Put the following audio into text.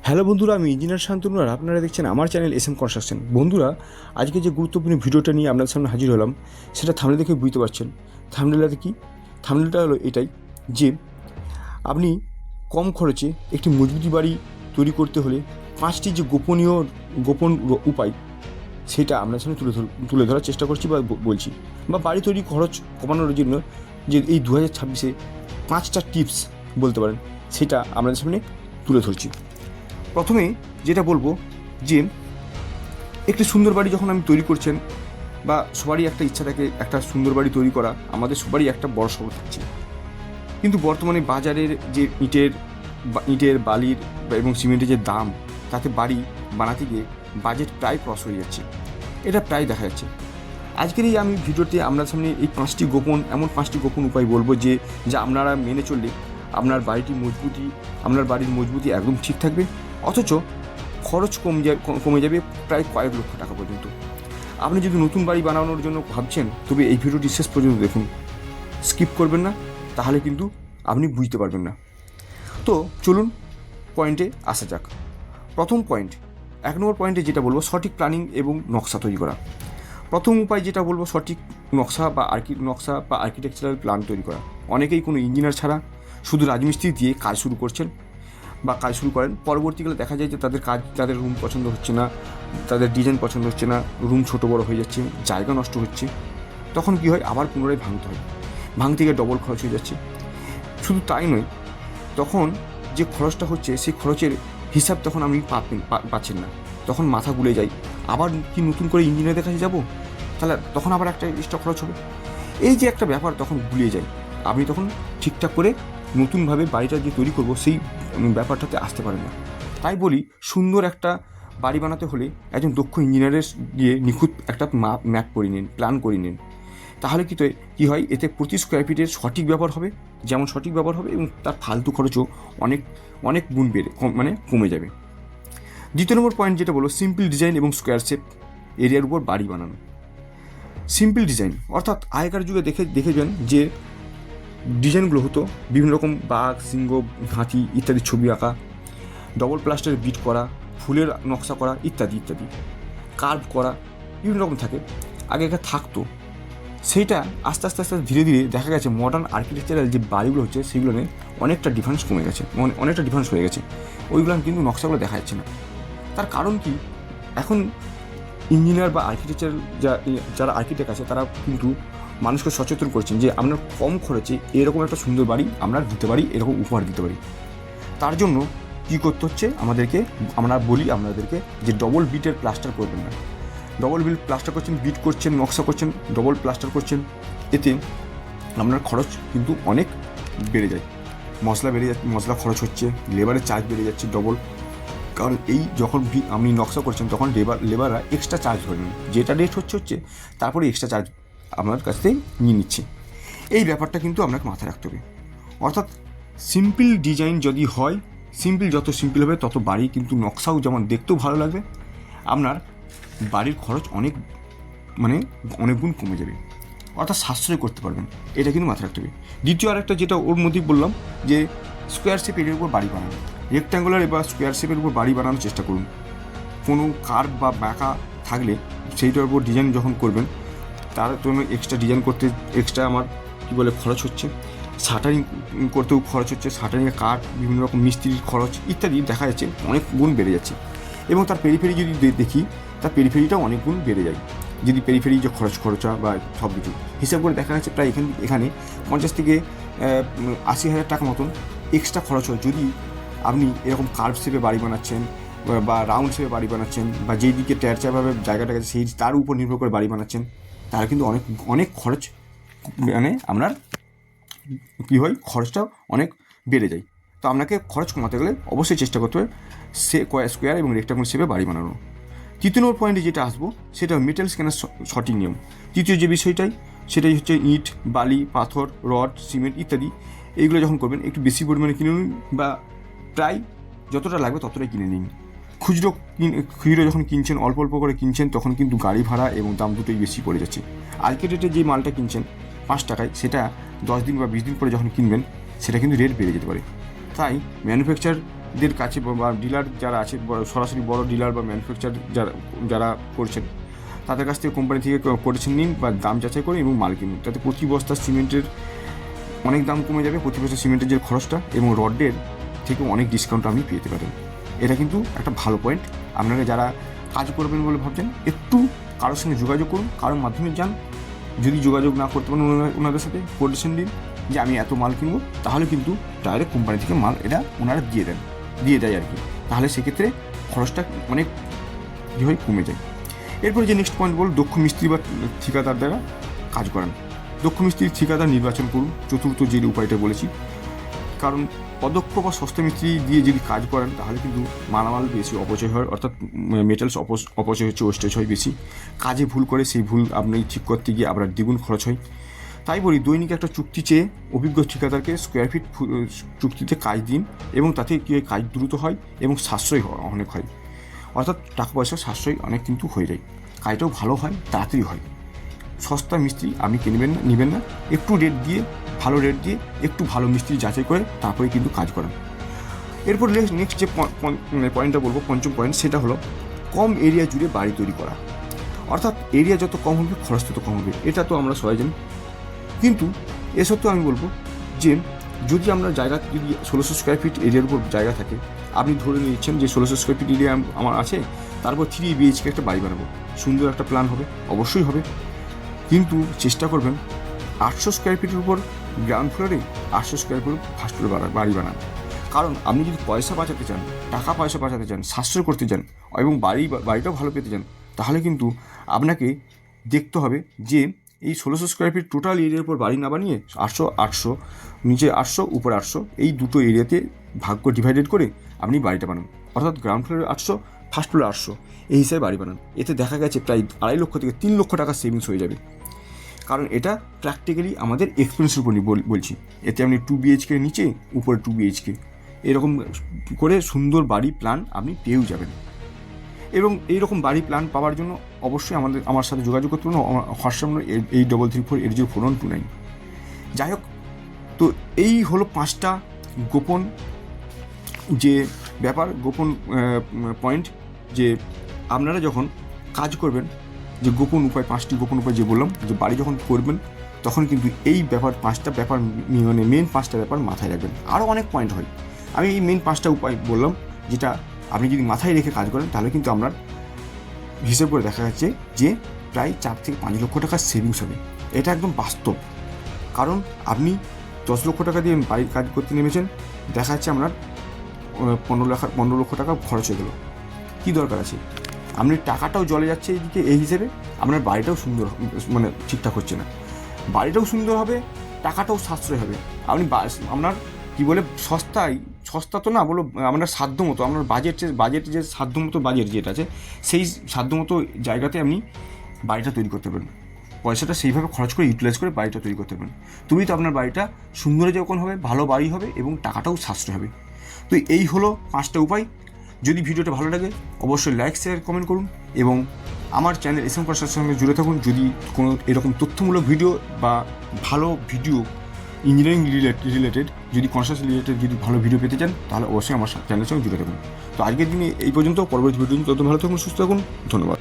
Hello বন্ধুরা, আমি engineer Shantanu আর আপনারা দেখছেন আমার চ্যানেল এসএম কনস্ট্রাকশন। বন্ধুরা, আজকে যে গুরুত্বপূর্ণ ভিডিওটা নিয়ে আপনাদের সামনে হাজির হলাম সেটা থাম্বনেল দেখে বুঝতে পারছেন। থাম্বনেলটা কি? থাম্বনেলটা হলো এটাই যে আপনি কম খরচে একটি মজবুতি বাড়ি তৈরি করতে হলে 5টি যে গোপন উপায় সেটা আপনার সামনে তুলে ধরার চেষ্টা করছি বা বলছি, বা বাড়ি তৈরি খরচ কমানোর জন্য যে এই 2026-এ 5টা টিপস বলতে পারেন, সেটা আপনাদের সামনে তুলে ধরছি। প্রথমে যেটা বলবো যে একটি সুন্দর বাড়ি যখন আমি তৈরি করছেন, বা সবারই একটা ইচ্ছা থাকে একটা সুন্দর বাড়ি তৈরি করা, আমাদের সবারই একটা বড় স্বপ্ন থাকছে। কিন্তু বর্তমানে বাজারের যে ইটের বালির এবং সিমেন্টের যে দাম, তাতে বাড়ি বানাতে গিয়ে বাজেট প্রায় ক্রস হয়ে যাচ্ছে। এটা প্রায় দেখা যাচ্ছে। আজকের এই আমি ভিডিওতে আপনার সামনে এই এমন পাঁচটি গোপন উপায় বলবো যে যা আপনারা মেনে চললে আপনার বাড়ির মজবুতি একদম ঠিক থাকবে, অথচ খরচ কমে যাবে প্রায় কয়েক লক্ষ টাকা পর্যন্ত। আপনি যদি নতুন বাড়ি বানানোর জন্য ভাবছেন, তবে এই ভিডিওটি শেষ পর্যন্ত দেখুন, স্কিপ করবেন না, তাহলে কিন্তু আপনি বুঝতে পারবেন না। তো চলুন পয়েন্টে আসা যাক। প্রথম পয়েন্ট, 1 নম্বর পয়েন্টে যেটা বলবো, সঠিক প্ল্যানিং এবং নকশা তৈরি করা। প্রথম উপায় যেটা বলবো, সঠিক নকশা বা আর্কিটেকচারাল প্ল্যান তৈরি করা। অনেকেই কোনো ইঞ্জিনিয়ার ছাড়া শুধু রাজমিস্ত্রি দিয়ে কাজ শুরু করেন। পরবর্তীকালে দেখা যায় যে তাদের রুম পছন্দ হচ্ছে না, তাদের ডিজাইন পছন্দ হচ্ছে না, রুম ছোটো বড়ো হয়ে যাচ্ছে, জায়গা নষ্ট হচ্ছে। তখন কী হয়, আবার পুনরায় ভাঙতে গিয়ে ডবল খরচ হয়ে যাচ্ছে। শুধু তাই নয়, তখন যে খরচটা হচ্ছে সেই খরচের হিসাব তখন আপনি পাচ্ছেন না, তখন মাথা গুলে যায়। আবার কি নতুন করে ইঞ্জিনিয়ারের কাছে যাব, তাহলে তখন আবার একটা এক্সট্রা খরচ হবে। এই যে একটা ব্যাপার তখন গুলিয়ে যায়, আপনি তখন ঠিকঠাক করে নতুনভাবে বাড়িটা যে তৈরি করবো সেই ব্যাপারটাতে আসতে পারেন না। তাই বলি, সুন্দর একটা বাড়ি বানাতে হলে একজন দক্ষ ইঞ্জিনিয়ারের দিয়ে নিখুঁত একটা ম্যাপ করে নিন, প্ল্যান করে নিন। তাহলে কী হয়, এতে প্রতি স্কোয়ার ফিটের সঠিক ব্যবহার হবে, এবং তার ফালতু খরচও অনেক গুণ কমে যাবে। দ্বিতীয় নম্বর পয়েন্ট যেটা বলো, সিম্পল ডিজাইন এবং স্কোয়ার শেপ এরিয়ার উপর বাড়ি বানানো। সিম্পল ডিজাইন অর্থাৎ আগেকার যুগে দেখেছেন যে ডিজাইনগুলো হতো বিভিন্ন রকম বাঘ, সিংহ, হাতি ইত্যাদি ছবি আঁকা, ডবল প্লাস্টারের বিট করা, ফুলের নকশা করা ইত্যাদি কার্ভ করা, বিভিন্ন রকম আগেকার থাকতো। সেইটা আস্তে আস্তে ধীরে ধীরে দেখা গেছে মডার্ন আর্কিটেকচারাল যে বাড়িগুলো হচ্ছে সেগুলো নিয়ে অনেকটা ডিফারেন্স হয়ে গেছে। ওইগুলো কিন্তু নকশাগুলো দেখা যাচ্ছে না। তার কারণ কি, এখন ইঞ্জিনিয়ার বা আর্কিটেকচার যারা আর্কিটেক্ট আছে তারা কিন্তু মানুষকে সচেতন করছেন যে আমরা কম খরচে এরকম একটা সুন্দর বাড়ি আমরা দিতে পারি, এরকম উপহার দিতে পারি। তার জন্য কী করতে হচ্ছে আমরা বলি আপনাদেরকে যে ডবল বিটের প্লাস্টার করবেন না। ডবল বিট প্লাস্টার করছেন, বিট করছেন, নকশা করছেন, ডবল প্লাস্টার করছেন, এতে আপনার খরচ কিন্তু অনেক বেড়ে যায়। মশলা খরচ হচ্ছে, লেবারের চার্জ বেড়ে যাচ্ছে ডবল। কারণ এই যখন আপনি নকশা করছেন তখন লেবাররা এক্সট্রা চার্জ ধরে নেন, যেটা রেট হচ্ছে তারপরে এক্সট্রা চার্জ আপনার কাছ থেকে নিয়ে নিচ্ছে। এই ব্যাপারটা কিন্তু আপনাকে মাথায় রাখতে হবে। অর্থাৎ সিম্পল ডিজাইন যদি হয়, যত সিম্পল হবে তত বাড়ি কিন্তু নকশাও যেমন দেখতেও ভালো লাগবে, আপনার বাড়ির খরচ অনেক গুণ কমে যাবে, অর্থাৎ সাশ্রয় করতে পারবেন। এটা কিন্তু মাথায় রাখতে হবে। দ্বিতীয় আরেকটা যেটা ওর মধ্যেই বললাম যে স্কোয়ার শেপ এরিয়ার উপর বাড়ি বানানো। রেক্ট্যাঙ্গুলার বা স্কোয়ার শেপের উপর বাড়ি বানানোর চেষ্টা করুন। কোনো কার্ভ বা বাঁকা থাকলে সেইটার উপর ডিজাইন যখন করবেন, তার জন্য এক্সট্রা ডিজাইন করতে আমার খরচ হচ্ছে, শাটারিং করতেও খরচ হচ্ছে, শাটারিংয়ে কাঠ, বিভিন্ন রকম মিস্ত্রির খরচ ইত্যাদি দেখা যাচ্ছে অনেক গুণ বেড়ে যাচ্ছে। এবং তার পেরিফেরি যদি দেখি, তার পেরিফেরিটাও অনেক গুণ বেড়ে যায়। যদি পেরিফেরি যে খরচা বা সব কিছু হিসাব করে দেখা যাচ্ছে, প্রায় এখানে 50 থেকে 80,000 টাকা মতন এক্সট্রা খরচ হয় যদি আপনি এরকম কার্ভ শেপে বাড়ি বানাচ্ছেন বা রাউন্ড শেপে বাড়ি বানাচ্ছেন, বা যেই দিকে ট্যারচারভাবে জায়গাটা গেছে সেই তার উপর নির্ভর করে বাড়ি বানাচ্ছেন, তাহলে কিন্তু অনেক খরচ আপনার কী হয়, খরচটাও অনেক বেড়ে যায়। তো আপনাকে খরচ কমাতে গেলে অবশ্যই চেষ্টা করতে হবে স্কোয়ার এবং রেক্ট্যাঙ্গুলার শেপে বাড়ি বানানো। তৃতীয় নম্বর পয়েন্টে যেটা আসবো, সেটা মেটেরিয়ালস কেনার সঠিক নিয়ম। তৃতীয় যে বিষয়টাই সেটাই হচ্ছে ইট, বালি, পাথর, রড, সিমেন্ট ইত্যাদি। এইগুলো যখন করবেন একটু বেশি পরিমাণে কিনে নিন, বা প্রায় যতটা লাগবে ততটাই কিনে নিন। খুচরো যখন কিনছেন, অল্প করে কিনছেন, তখন কিন্তু গাড়ি ভাড়া এবং দাম দুটোই বেশি পড়ে যাচ্ছে। আজকের রেটে যে মালটা কিনছেন 5 টাকায়, সেটা 10 দিন বা 20 দিন পরে যখন কিনবেন সেটা কিন্তু রেট বেড়ে যেতে পারে। তাই ম্যানুফ্যাকচার ডিলারদের কাছে বা ডিলার যারা আছে সরাসরি বড় ডিলার বা ম্যানুফ্যাকচার যারা করছেন তাদের কাছ থেকে কোম্পানি থেকে কোটেশন নিন বা দাম যাচাই করুন এবং মাল কিনুন, তাতে প্রতি বস্তা সিমেন্টের অনেক দাম কমে যাবে, প্রতি বস্তা সিমেন্টের যে খরচটা এবং রডের থেকেও অনেক ডিসকাউন্ট আপনি পেতে পারেন। এটা কিন্তু একটা ভালো পয়েন্ট। আপনারা যারা কাজ করবেন বলে ভাবছেন একটু কারোর সঙ্গে যোগাযোগ করুন, কারোর মাধ্যমে যান। যদি যোগাযোগ না করতে পারেন ওনাদের সাথে কোটেশন দিন যে আমি এত মাল কিনবো, তাহলে কিন্তু ডাইরেক্ট কোম্পানি থেকে মাল এটা ওনারা দিয়ে দেয় আর কি। তাহলে সেক্ষেত্রে খরচটা অনেক কীভাবে কমে যায়। এরপরে যে নেক্সট পয়েন্ট বল, দক্ষ মিস্ত্রি বা ঠিকাদার দ্বারা কাজ করান। দক্ষ মিস্ত্রির ঠিকাদার নির্বাচন করুন, চতুর্থ যে উপায়টা বলেছি। কারণ অদক্ষ বা সস্তা মিস্ত্রি দিয়ে যদি কাজ করেন তাহলে কিন্তু মালামাল বেশি অপচয় হয়, অর্থাৎ মেটালস অপচয় হচ্ছে, ওয়েস্টেজ হয় বেশি। কাজে ভুল করে সেই ভুল আপনি ঠিক করতে গিয়ে আপনার দ্বিগুণ খরচ হয়। তাই বলি দৈনিক একটা চুক্তি চেয়ে অভিজ্ঞ ঠিকাদারকে স্কোয়ার ফিট চুক্তিতে কাজ দিন এবং তাতে কী হয়, কাজ দ্রুত হয় এবং সাশ্রয় অনেক হয়, অর্থাৎ টাকা পয়সা সাশ্রয় অনেক কিন্তু হয়ে যায়, কাজটাও ভালো হয়, তাড়াতাড়ি হয়। সস্তা মিস্ত্রি আপনি নেবেন না, একটু ভালো রেট দিয়ে একটু ভালো মিস্ত্রি যাচাই করে তারপরে কিন্তু কাজ করেন। এরপর নেক্সট যে পয়েন্টটা বলবো, পঞ্চম পয়েন্ট, সেটা হলো কম এরিয়া জুড়ে বাড়ি তৈরি করা। অর্থাৎ এরিয়া যত কম হবে খরচ তত কম হবে, এটা তো আমরা সবাই জানি। কিন্তু এ সত্ত্বেও আমি বলবো যে যদি আমরা জায়গা যদি 1600 স্কোয়ার ফিট এরিয়ার উপর জায়গা থাকে, আপনি ধরে নিচ্ছেন যে 1600 স্কোয়ার ফিট এরিয়া আমার আছে, তারপর 3 BHK একটা বাড়ি বানাবো, সুন্দর একটা প্ল্যান হবে, অবশ্যই হবে। কিন্তু চেষ্টা করবেন 800 স্কোয়ার ফিটের উপর গ্রাউন্ড ফ্লোরে 800 স্কোয়ার ফিট ফার্স্ট ফ্লোরে বাড়ি বানান। কারণ আপনি যদি পয়সা বাঁচাতে চান, টাকা পয়সা বাঁচাতে চান, সাশ্রয় করতে চান এবং বাড়িটাও ভালো পেতে চান, তাহলে কিন্তু আপনাকে দেখতে হবে যে এই 1600 স্কোয়ার ফিট টোটাল এরিয়ার উপর বাড়ি না বানিয়ে 800 নিচে 800 উপরে 800 এই দুটো এরিয়াতে ডিভাইডেড করে আপনি বাড়িটা বানান। অর্থাৎ গ্রাউন্ড ফ্লোরে 800, ফার্স্ট ফ্লোরে 800, এই হিসাবে বাড়ি বানান। এতে দেখা গেছে প্রায় 2.5 লক্ষ থেকে 3 লক্ষ টাকা সেভিংস হয়ে যাবে। কারণ এটা প্র্যাকটিক্যালি আমাদের এক্সপিরিয়েন্সের উপর বলছি। এতে আপনি 2 BHK নিচে উপরে 2 BHK এরকম করে সুন্দর বাড়ি প্ল্যান আপনি পেয়েও যাবেন। এবং এইরকম বাড়ি প্ল্যান পাওয়ার জন্য অবশ্যই আমার সাথে যোগাযোগ করতে পারেন। হোয়াটসঅ্যাপ নম্বর 8334804129। যাই হোক, তো এই হলো 5টা গোপন যে ব্যাপার, গোপন পয়েন্ট, যে আপনারা যখন কাজ করবেন, যে গোপন উপায়, 5টি গোপন উপায় যে বললাম, যে বাড়ি যখন করবেন তখন কিন্তু এই ব্যাপার 5টা ব্যাপার মানে মেন 5টা ব্যাপার মাথায় রাখবেন। আরও অনেক পয়েন্ট হয়, আমি এই মেন 5টা উপায় বললাম, যেটা আপনি যদি মাথায় রেখে কাজ করেন তাহলে কিন্তু আপনার হিসেব করে দেখা যাচ্ছে যে প্রায় 4 থেকে 5 লক্ষ টাকা সেভিংস হবে। এটা একদম বাস্তব। কারণ আপনি 10 লক্ষ টাকা দিয়ে বাড়ির কাজ করতে নেমেছেন, দেখা যাচ্ছে আপনার 15 লক্ষ টাকা খরচ হয়ে গেল। কী দরকার আছে? আপনি টাকাটাও জলে যাচ্ছে এইদিকে, এই হিসেবে আপনার বাড়িটাও সুন্দর মানে ঠিকঠাক হচ্ছে না। বাড়িটাও সুন্দর হবে, টাকাটাও সাশ্রয় হবে। আপনি আপনার কী বলে সস্তা তো না বলো, আপনার সাধ্য মতো, আপনার বাজেট যে সাধ্য মতো বাজেট যেটা আছে, সেই সাধ্য মতো জায়গাতে আপনি বাড়িটা তৈরি করতে পারবেন। পয়সাটা সেইভাবে খরচ করে ইউটিলাইজ করে বাড়িটা তৈরি করতে পারবেন। তুমি তো আপনার বাড়িটা সুন্দর যখন হবে, ভালো বাড়ি হবে এবং টাকাটাও সাশ্রয় হবে। তো এই হলো 5টা উপায়। যদি ভিডিওটা ভালো লাগে অবশ্যই লাইক, শেয়ার, কমেন্ট করুন এবং আমার চ্যানেল SM কনস্ট্রাকশনের সঙ্গে জুড়ে থাকুন। যদি কোনো এরকম তথ্যমূলক ভিডিও বা ভালো ভিডিও ইঞ্জিনিয়ারিং রিলেটেড, যদি কনস্ট্রাকশন রিলেটেড যদি ভালো ভিডিও পেতে চান, তাহলে অবশ্যই আমার চ্যানেলের সঙ্গে জুড়ে থাকুন। তো আজকের দিনে এই পর্যন্ত, পরবর্তী ভিডিও তত ভালো থাকুন, সুস্থ থাকুন, ধন্যবাদ।